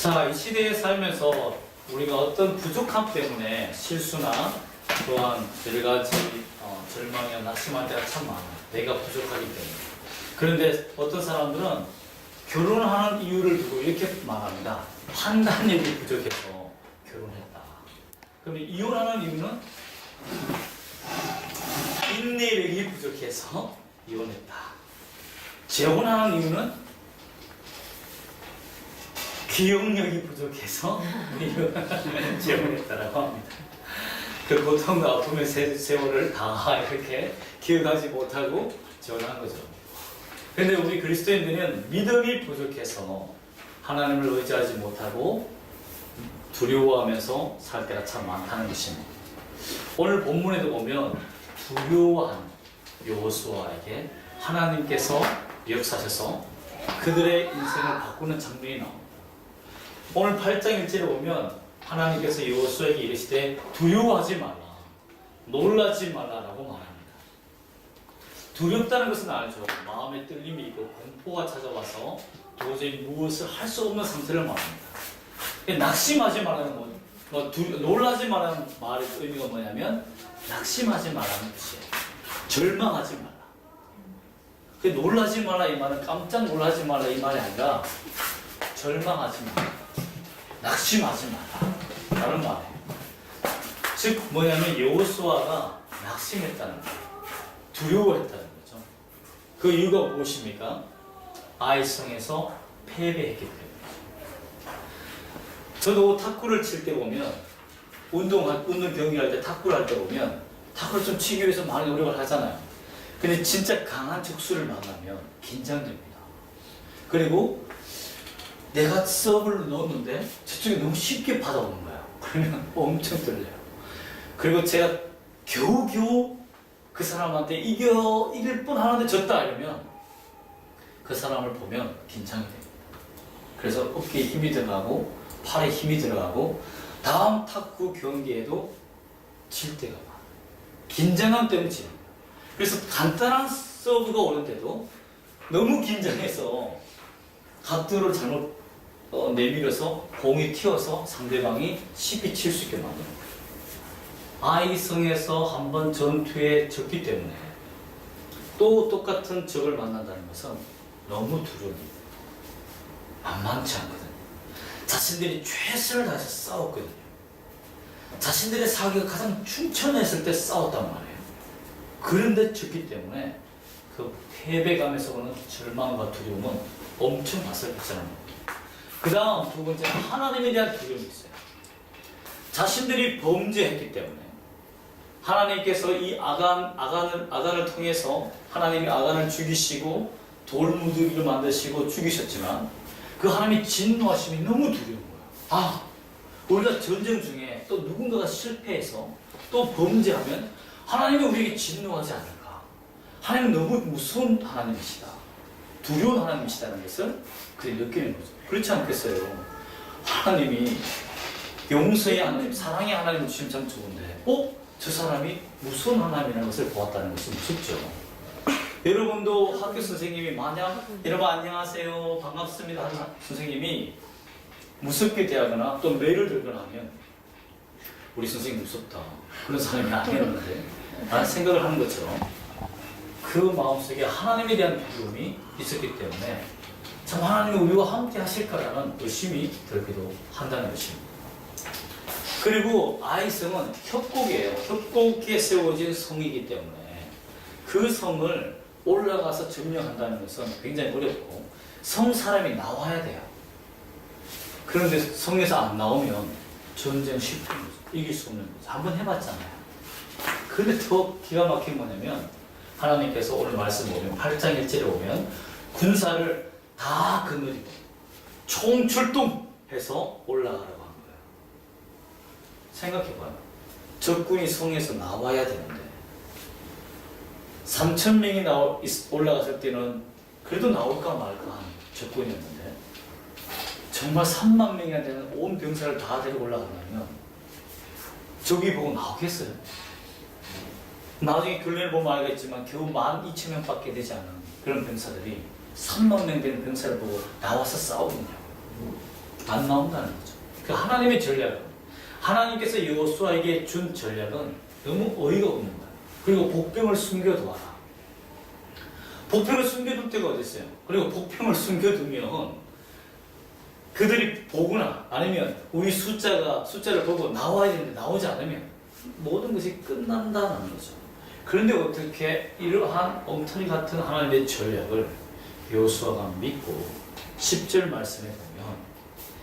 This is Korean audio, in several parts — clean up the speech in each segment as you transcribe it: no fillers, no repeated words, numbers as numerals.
자, 이 시대에 살면서 우리가 어떤 부족함 때문에 실수나 또한 여러 가지 절망이나 낙심할 때가 참 많아요. 내가 부족하기 때문에. 그런데 어떤 사람들은 결혼하는 이유를 두고 이렇게 말합니다. 판단력이 부족해서 결혼했다. 그럼 이혼하는 이유는 인내력이 부족해서 이혼했다. 재혼하는 이유는 기억력이 부족해서 재혼했다라고 합니다. 그 고통과 아픔의 세월을 다 이렇게 기억하지 못하고 재혼한 거죠. 그런데 우리 그리스도인들은 믿음이 부족해서 하나님을 의지하지 못하고 두려워하면서 살 때가 참 많다는 것입니다. 오늘 본문에도 보면 두려워한 여호수아에게 하나님께서 역사하셔서 그들의 인생을 바꾸는 장면이 나옵니다. 오늘 8장 1절에 보면 하나님께서 여호수아에게 이르시되 두려워하지 말라, 놀라지 말라라고 말합니다. 두렵다는 것은 알죠. 마음에 떨림이 있고 공포가 찾아와서 도저히 무엇을 할 수 없는 상태를 말합니다. 낙심하지 말라는 놀라지 말라는 말의 의미가 뭐냐면 낙심하지 말라는 뜻이에요. 절망하지 말라. 놀라지 말라 이 말은 깜짝 놀라지 말라 이 말이 아니라 절망하지 말라, 낙심하지 말라 라는 말이에요. 즉 뭐냐면 여호수아가 낙심했다는 거예요. 두려워했다는 거죠. 그 이유가 무엇입니까? 아이성에서 패배했기 때문에. 저도 탁구를 칠 때 보면 운동 경기할 때 탁구를 할 때 보면 탁구를 좀 치기 위해서 많은 노력을 하잖아요. 근데 진짜 강한 적수를 만나면 긴장됩니다. 그리고 내가 서브를 넣었는데 저쪽이 너무 쉽게 받아오는 거야. 그러면 엄청 떨려요. 그리고 제가 겨우겨우 그 사람한테 이길 뻔 하는데 졌다 이러면 그 사람을 보면 긴장이 됩니다. 그래서 어깨에 힘이 들어가고 팔에 힘이 들어가고 다음 탁구 경기에도 질 때가 많아요. 긴장감 때문에 지는 거예요. 그래서 간단한 서브가 오는데도 너무 긴장해서 각도를 잘못 내밀어서 공이 튀어서 상대방이 쉽게 칠 수 있게 만드는 거예요. 아이성에서 한번 전투에 졌기 때문에 또 똑같은 적을 만난다는 것은 너무 두려웁니다. 만만치 않거든요. 자신들이 최선을 다해서 싸웠거든요. 자신들의 사기가 가장 충천했을 때 싸웠단 말이에요. 그런데 졌기 때문에 그 패배감에서 오는 절망과 두려움은 엄청 맛을 봤잖아요. 그 다음 두 번째는 하나님에 대한 두려움이 있어요. 자신들이 범죄했기 때문에 하나님께서 이 아간을 통해서 하나님이 아간을 죽이시고 돌무더기를 만드시고 죽이셨지만 그 하나님의 진노하심이 너무 두려운 거예요. 우리가 전쟁 중에 또 누군가가 실패해서 또 범죄하면 하나님이 우리에게 진노하지 않을까? 하나님은 너무 무서운 하나님이시다, 두려운 하나님이시다는 것을 그들이 느끼는 거죠. 그렇지 않겠어요? 하나님이 용서의 하나님, 사랑의 하나님을 주시면 참 좋은데 저 사람이 무서운 하나님이라는 것을 보았다는 것은 무섭죠. 여러분도 학교 선생님이 만약 여러분 안녕하세요 반갑습니다 하는 선생님이 무섭게 대하거나 또 매를 들거나 하면 우리 선생님 무섭다, 그런 사람이 아니었는데 라는 생각을 하는 것처럼 그 마음속에 하나님에 대한 두려움이 있었기 때문에 참 하나님이 우리와 함께 하실까라는 의심이 들기도 한다는 것입니다. 그리고 아이성은 협곡이에요. 협곡에 세워진 성이기 때문에 그 성을 올라가서 점령한다는 것은 굉장히 어렵고 성 사람이 나와야 돼요. 그런데 성에서 안 나오면 전쟁 쉽게 이길 수 없는 거죠. 한번 해봤잖아요. 그런데 더 기가 막힌 뭐냐면 하나님께서 오늘 말씀 보면 8장 1절에 보면 군사를 다 거느리고 총출동해서 올라가라고 한 거예요. 생각해봐요. 적군이 성에서 나와야 되는데 3,000명이 올라갔을 때는 그래도 나올까 말까 한 적군이었는데 정말 3만 명이나 되는 온 병사를 다 데리고 올라간다면 적이 보고 나오겠어요? 나중에 결론을 보면 알겠지만 겨우 12,000명밖에 되지 않은 그런 병사들이 3만 명 되는 병사를 보고 나와서 싸우느냐고. 안 나온다는 거죠. 그 하나님의 전략은, 하나님께서 여호수아에게 준 전략은 너무 어이가 없는 거예요. 그리고 복병을 숨겨두어라. 복병을 숨겨둘 데가 어디 있어요? 그리고 복병을 숨겨두면 그들이 보거나 아니면 우리 숫자를 보고 나와야 되는데 나오지 않으면 모든 것이 끝난다는 거죠. 그런데 어떻게 이러한 엉터리 같은 하나님의 전략을 여호수아가 믿고 10절 말씀에 보면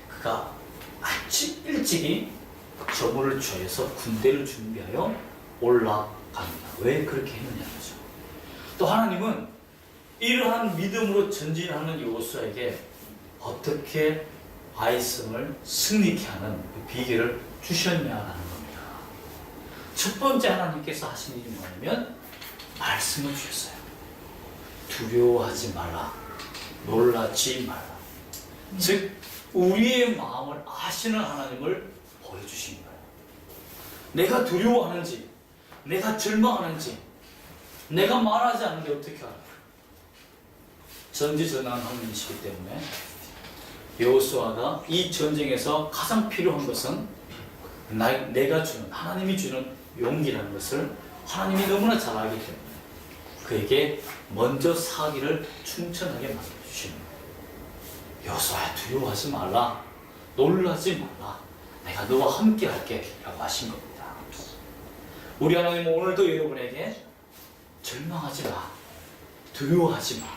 그가 아침 일찍이 저물을 취해서 군대를 준비하여 올라갑니다. 왜 그렇게 했느냐는 거죠. 또 하나님은 이러한 믿음으로 전진하는 여호수아에게 어떻게 아이성을 승리케 하는 그 비결을 주셨냐라는 겁니다. 첫 번째 하나님께서 하신 일이 뭐냐면 말씀을 주셨어요. 두려워하지 말라, 놀라지 말라. 즉 우리의 마음을 아시는 하나님을 보여주신 거예요. 내가 두려워하는지, 내가 절망하는지, 내가 말하지 않는 게 어떻게 알아요? 전지전능한 분이시기 때문에 여호수아가 이 전쟁에서 가장 필요한 것은 내가 주는, 하나님이 주는 용기라는 것을 하나님이 너무나 잘 알기 때문에 그에게 먼저 사기를 충천하게 만들어주시는 거예요. 여호수아야, 두려워하지 말라, 놀라지 말라, 내가 너와 함께 할게 라고 하신 겁니다. 우리 하나님은 오늘도 여러분에게 절망하지 마, 두려워하지 마,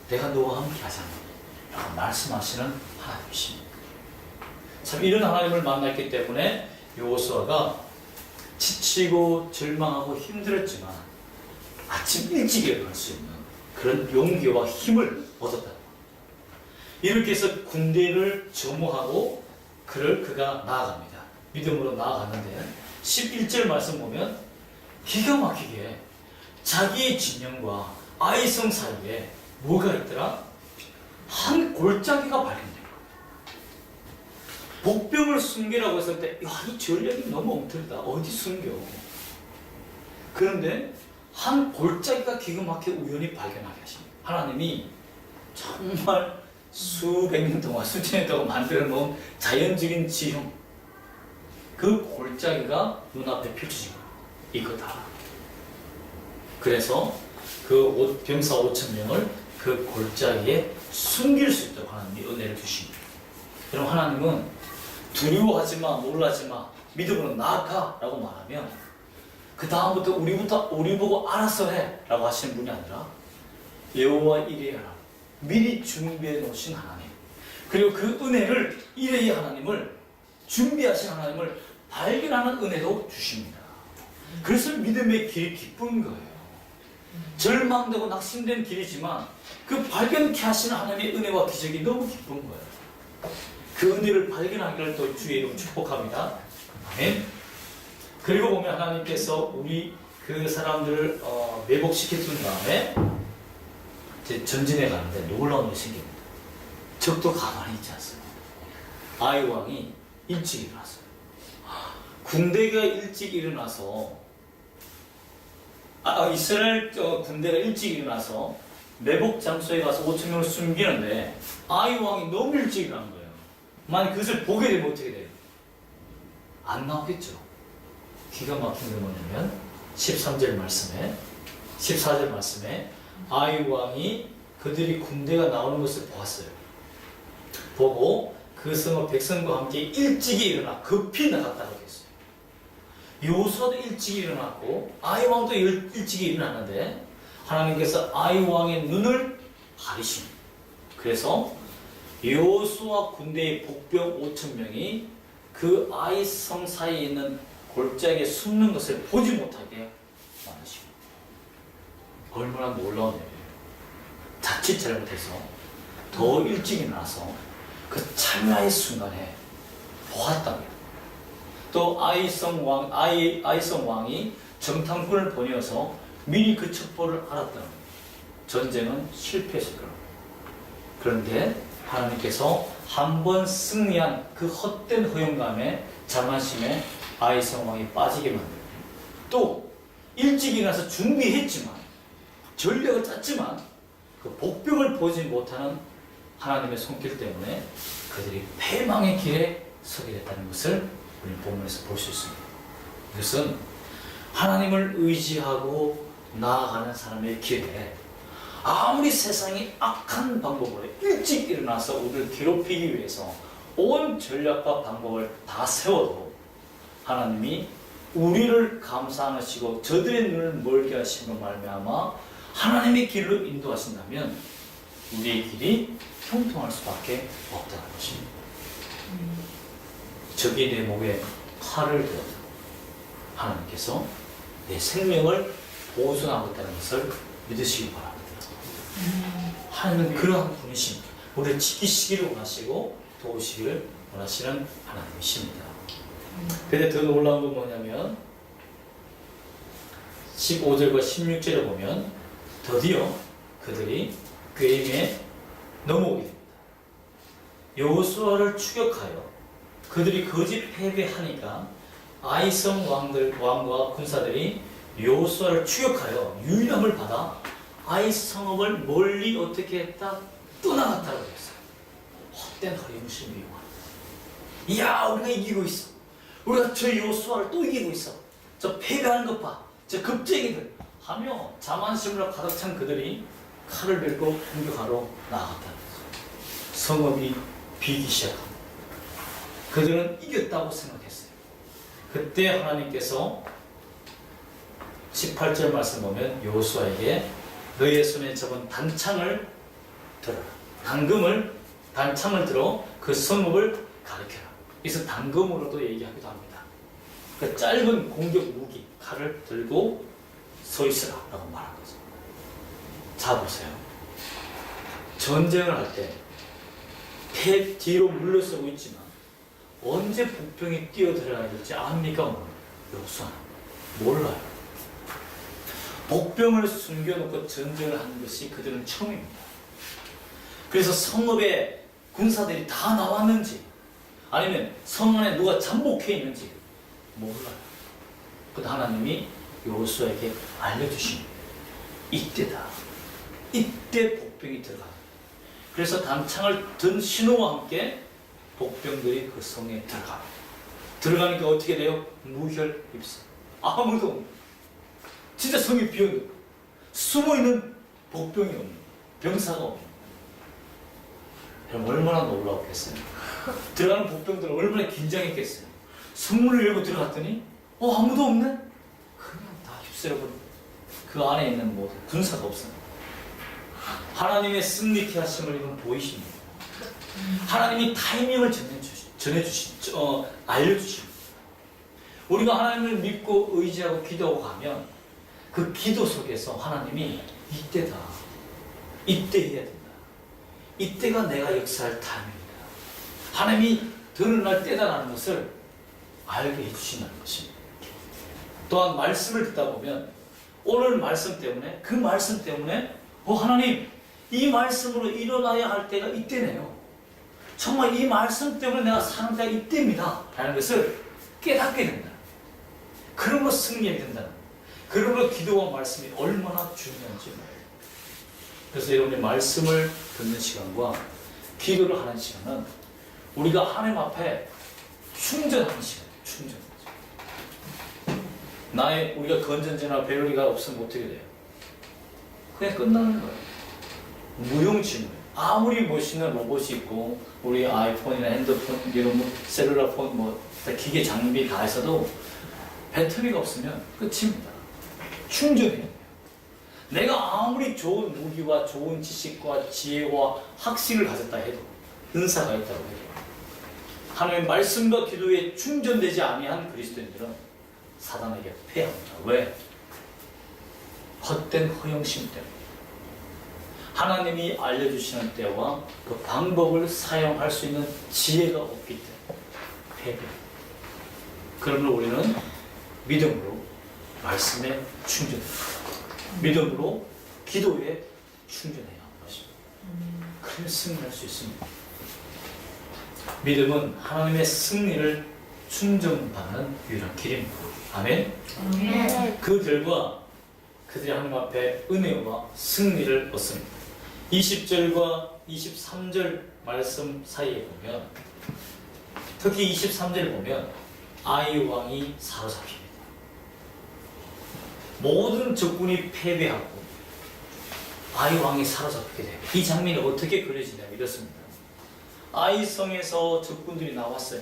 내가 너와 함께 하잖아 라고 말씀하시는 하나님이십니다. 참 이런 하나님을 만났기 때문에 여호수아가 지치고 절망하고 힘들었지만 아침 일찍 일어날 수 있는 그런 용기와 힘을 얻었다. 이렇게 해서 군대를 점호하고 그가 나아갑니다. 믿음으로 나아갔는데 11절 말씀 보면 기가 막히게 자기의 진영과 아이성 사이에 뭐가 있더라? 한 골짜기가 발견된 거예요. 복병을 숨기라고 했을 때, 이 전략이 너무 엉터리다. 어디 숨겨? 그런데 한 골짜기가 기가 막히게 우연히 발견하게 하십니다. 하나님이 정말 수백 년 동안, 수천 년 동안 만들어 놓은 자연적인 지형, 그 골짜기가 눈앞에 펼쳐진 거예요. 이거다. 그래서 그 병사 5,000명을 그 골짜기에 숨길 수 있도록 하나님이 은혜를 주십니다. 그럼 하나님은 두려워하지 마, 놀라지 마, 믿음으로 나아가 라고 말하면 그 다음부터 우리 보고 알아서 해 라고 하시는 분이 아니라 여호와 이레야라, 미리 준비해 놓으신 하나님, 그리고 그 은혜를, 이레야 하나님을, 준비하신 하나님을 발견하는 은혜도 주십니다. 그래서 믿음의 길이 기쁜 거예요. 절망되고 낙심된 길이지만 그 발견케 하시는 하나님의 은혜와 기적이 너무 기쁜 거예요. 그 은혜를 발견하기를 또 주의 이름 축복합니다. 아멘. 그리고 보면 하나님께서 우리 그 사람들을 매복시켜준 다음에 이제 전진해 가는데 놀라운 일이 생깁니다. 적도 가만히 있지 않습니다. 아이 왕이 일찍 일어났어요. 군대가 일찍 일어나서 이스라엘 군대가 일찍 일어나서 매복 장소에 가서 5,000명을 숨기는데 아이 왕이 너무 일찍 일어난 거예요. 만약 그것을 보게 되면 어떻게 돼요? 안 나오겠죠. 기가 막힌 게 뭐냐면 14절 말씀에 아이 왕이 그들이 군대가 나오는 것을 보았어요. 보고 그 성읍 백성과 함께 일찍이 일어나 급히 나갔다고 했어요. 여호수아도 일찍 일어났고 아이 왕도 일찍 일어났는데 하나님께서 아이 왕의 눈을 가리십니다. 그래서 여호수아 군대의 복병 5,000명이 그 아이 성 사이에 있는 골짜기에 숨는 것을 보지 못하게 만드십니다. 얼마나 놀라운 일이에요. 자칫 잘못해서 더 일찍 일어나서 그 찰나의 순간에 보았답니다. 또 아이성 왕이 정탐꾼을 보내어서 미리 그 첩보를 알았다는 전쟁은 실패했을 거라고. 그런데 하나님께서 한 번 승리한 그 헛된 허영감에 자만심에 아이성 왕이 빠지게 만들고, 또 일찍 일어나서 준비했지만 전략을 짰지만 그 복병을 보지 못하는 하나님의 손길 때문에 그들이 패망의 길에 서게 됐다는 것을 우리 본문에서 볼 수 있습니다. 이것은 하나님을 의지하고 나아가는 사람의 길에 아무리 세상이 악한 방법으로 일찍 일어나서 우리를 괴롭히기 위해서 온 전략과 방법을 다 세워도 하나님이 우리를 감사하시고 저들의 눈을 멀게 하심으로 말미암아 하나님의 길로 인도하신다면 우리의 길이 형통할 수밖에 없다는 것입니다. 적이 내 목에 칼을 들어도 하나님께서 내 생명을 보존하겠다는 것을 믿으시기 바랍니다. 하나님은 그러한 분이십니다. 우리를 지키시기를 원하시고 도우시기를 원하시는 하나님이십니다. 근데 더 놀라운 건 뭐냐면 15절과 16절에 보면 드디어 그들이 꾀임에 넘어오게 됩니다. 여호수아를 추격하여 그들이 거짓 패배하니까 아이성 왕과 군사들이 여호수아를 추격하여 유인함을 받아 아이 성읍을 멀리 어떻게 했다? 떠나갔다고 했어요. 헛된 허리무심이 와. 이야, 우리가 이기고 있어. 우리가 저 여호수아를 또 이기고 있어. 저 패배하는 것 봐. 저 겁쟁이들 하며 자만심으로 가득 찬 그들이 칼을 들고 공격하러 나아갔다는 거죠. 성읍이 비기 시작합니다. 그들은 이겼다고 생각했어요. 그때 하나님께서 18절 말씀 보면 여호수아에게 너의 손에 접은 단창을 들어라. 단창을 들어 그 성읍을 가리켜라. 그래서 단검으로도 얘기하기도 합니다. 그 짧은 공격 무기, 칼을 들고 서 있으라 라고 말한 거죠. 자, 보세요. 전쟁을 할 때 뒤로 물러서고 있지만 언제 북병이 뛰어들어야 될지 압니까? 여호수아는 몰라요. 복병을 숨겨놓고 전쟁을 하는 것이 그들은 처음입니다. 그래서 성읍에 군사들이 다 나왔는지 아니면 성 안에 누가 잠복해 있는지 몰라요. 그런데 하나님이 여호수아에게 알려주십니다. 이때다. 이때 복병이 들어갑니다. 그래서 단창을 든 신호와 함께 복병들이 그 성에 들어갑니다. 들어가니까 어떻게 돼요? 무혈입사. 아무도 없는, 진짜 성이 비어있는, 숨어있는 복병이 없는, 병사가 없는. 여러분 얼마나 놀라웠겠어요? 들어가는 복병들은 얼마나 긴장했겠어요? 성문을 열고 들어갔더니 아무도 없네? 그냥 다 휩쓸어버린, 그 안에 있는 모든 군사가 없습니다. 하나님의 승리케 하심을 이건 보이십니다. 하나님이 타이밍을 알려주십니다. 우리가 하나님을 믿고 의지하고 기도하고 가면 그 기도 속에서 하나님이 이때다, 이때 해야 된다, 이때가 내가 역사할 타이밍이다, 하나님이 드러날 때다라는 것을 알게 해주신다는 것입니다. 또한 말씀을 듣다 보면 오늘 말씀 때문에, 그 말씀 때문에 하나님, 이 말씀으로 일어나야 할 때가 이때네요. 정말 이 말씀 때문에 내가 사는 때가 이때입니다 라는 것을 깨닫게 된다. 그런 거 승리하게 된다. 그런 거 기도와 말씀이 얼마나 중요한지. 그래서 여러분의 말씀을 듣는 시간과 기도를 하는 시간은 우리가 하나님 앞에 충전하는 시간이에요. 충전. 우리가 건전지나 배터리가 없으면 어떻게 돼요? 그냥 끝나는 거예요. 무용지물. 아무리 멋있는 로봇이 있고 우리 아이폰이나 핸드폰, 이런 셀룰라폰, 기계 장비 다 있어도 배터리가 없으면 끝입니다. 충전해야 돼요. 내가 아무리 좋은 무기와 좋은 지식과 지혜와 학식을 가졌다 해도, 은사가 있다고 해도 하나님의 말씀과 기도에 충전되지 아니한 그리스도인들은 사단에게 패합니다. 왜? 헛된 허영심 때문에. 하나님이 알려주시는 때와 그 방법을 사용할 수 있는 지혜가 없기 때문에 패배합니다. 그러므로 우리는 믿음으로 말씀에 충전합니다. 믿음으로 기도에 충전해야 하는 것입니다. 그래야 승리할 수 있습니다. 믿음은 하나님의 승리를 충전받는 유일한 길입니다. 아멘. 그 결과 그들이 하나님 앞에 은혜와 승리를 얻습니다. 20절과 23절 말씀 사이에 보면, 특히 23절 보면 아이 왕이 사로잡힙니다. 모든 적군이 패배하고 아이 왕이 사로잡히게 됩니다. 이 장면이 어떻게 그려지냐면 이렇습니다. 아이 성에서 적군들이 나왔어요.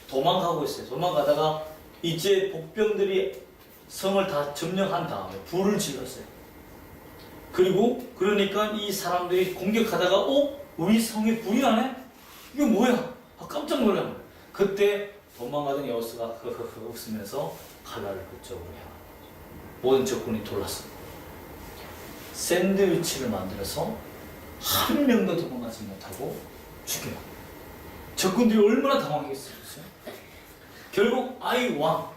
도망가고 있어요. 도망가다가 이제 복병들이 성을 다 점령한 다음에 불을 질렀어요. 그리고 그러니까 이 사람들이 공격하다가 우리 성에 불이 나네? 이게 뭐야? 깜짝 놀란 거예요. 그때 도망가던 여호수아가 흐흐흐 웃으면서 칼날을 그쪽으로 향합니다. 모든 적군이 돌았습니다. 샌드위치를 만들어서 한 명도 도망가지 못하고 죽여요. 적군들이 얼마나 당황했겠어요. 결국 아이 왕,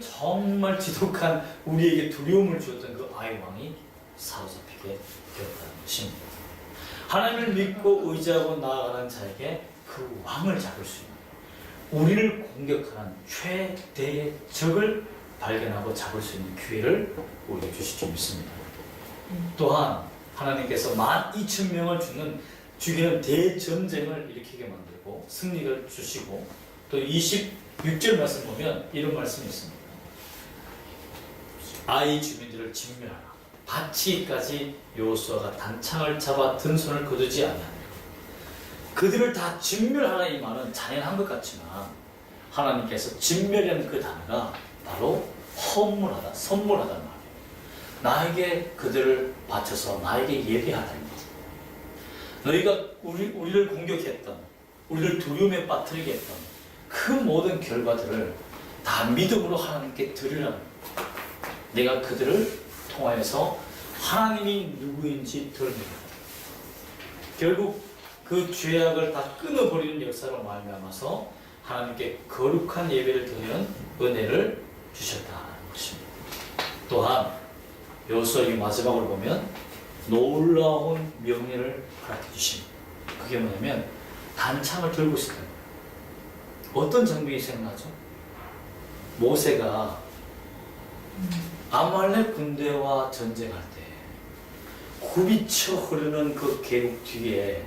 정말 지독한 우리에게 두려움을 주었던 그 아이 왕이 사로잡히게 되었다는 것입니다. 하나님을 믿고 의지하고 나아가는 자에게 그 왕을 잡을 수 있는, 우리를 공격하는 최대의 적을 발견하고 잡을 수 있는 기회를 우리에게 주실 줄 믿습니다. 또한 하나님께서 12,000명을 죽이는 대전쟁을 일으키게 만들고 승리를 주시고, 또 26절 말씀 보면 이런 말씀이 있습니다. 아이 주민들을 진멸하라. 바치까지 여호수아가 단창을 잡아 든 손을 거두지 아니하니라. 그들을 다 진멸하라, 이 말은 잔인한 것 같지만 하나님께서 진멸이라는 그 단어가 바로 선물하다, 선물하다는 말이에요. 나에게 그들을 바쳐서 나에게 예배하다는 거죠. 너희가 우리를 공격했던, 우리를 두려움에 빠뜨리게 했던 그 모든 결과들을 다 믿음으로 하나님께 드리라는 거예요. 내가 그들을 통하여서 하나님이 누구인지 드러내겠다. 결국 그 죄악을 다 끊어버리는 역사로 말미암아서 하나님께 거룩한 예배를 드리는 은혜를 주셨다는 것입니다. 또한 여호수아기 마지막으로 보면 놀라운 명예를 허락해 주십니다. 그게 뭐냐면 단창을 들고 있었던 거예요. 어떤 장면이 생각나죠? 모세가 아말렉 군대와 전쟁할 때 굽이쳐 흐르는 그 계곡 뒤에,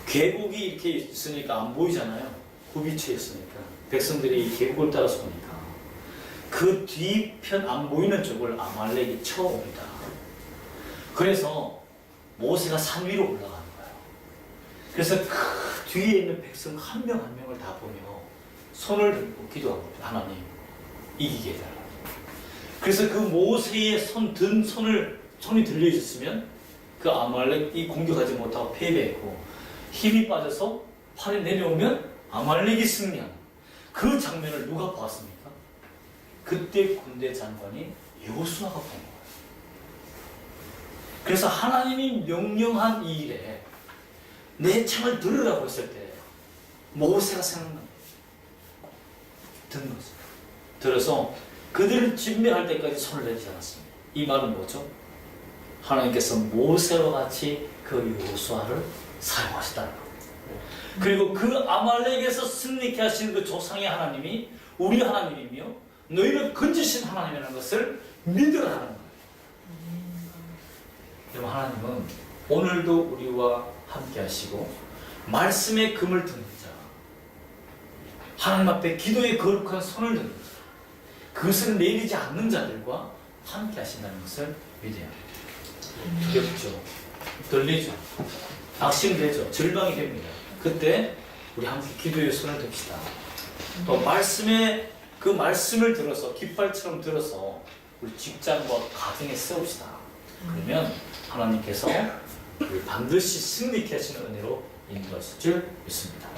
계곡이 이렇게 있으니까 안 보이잖아요. 굽이쳐 있으니까 백성들이 이 계곡을 따라서 보니까 그 뒤편 안 보이는 쪽을 아말렉이 쳐옵니다. 그래서 모세가 산 위로 올라가는 거예요. 그래서 그 뒤에 있는 백성 한 명 한 명을 다 보며 손을 들고 기도한 겁니다. 하나님, 이기게 해달라. 그래서 그 모세의 손이 들려 있었으면 그 아말렉이 공격하지 못하고 패배했고, 힘이 빠져서 팔이 내려오면 아말렉이 승리하는 그 장면을 누가 보았습니까? 그때 군대 장관이 여호수아가 본 거예요. 그래서 하나님이 명령한 이 일에 내 창을 들으라고 했을 때 모세가 생각납니다. 든 거죠. 들어서 그들을 진멸할 때까지 손을 내리지 않았습니다. 이 말은 뭐죠? 하나님께서 모세와 같이 그 여호수아를 사용하셨다는 겁니다. 그리고 그 아말렉에서 승리케 하신 그 조상의 하나님이 우리 하나님이며 너희를 건지신 하나님이라는 것을 믿으라는 거예요. 여러분, 하나님은 오늘도 우리와 함께 하시고 말씀의 금을 듣는 자, 하나님 앞에 기도의 거룩한 손을 드는 자, 그것을 내리지 않는 자들과 함께 하신다는 것을 믿어야 합니다. 두렵죠, 떨리죠, 낙심되죠, 절망이 됩니다. 그때 우리 함께 기도의 손을 듭시다. 또 그 말씀을 들어서 깃발처럼 들어서 우리 직장과 가정에 세웁시다. 그러면 하나님께서 우리 반드시 승리케 하시는 은혜로 인도하실 줄 믿습니다.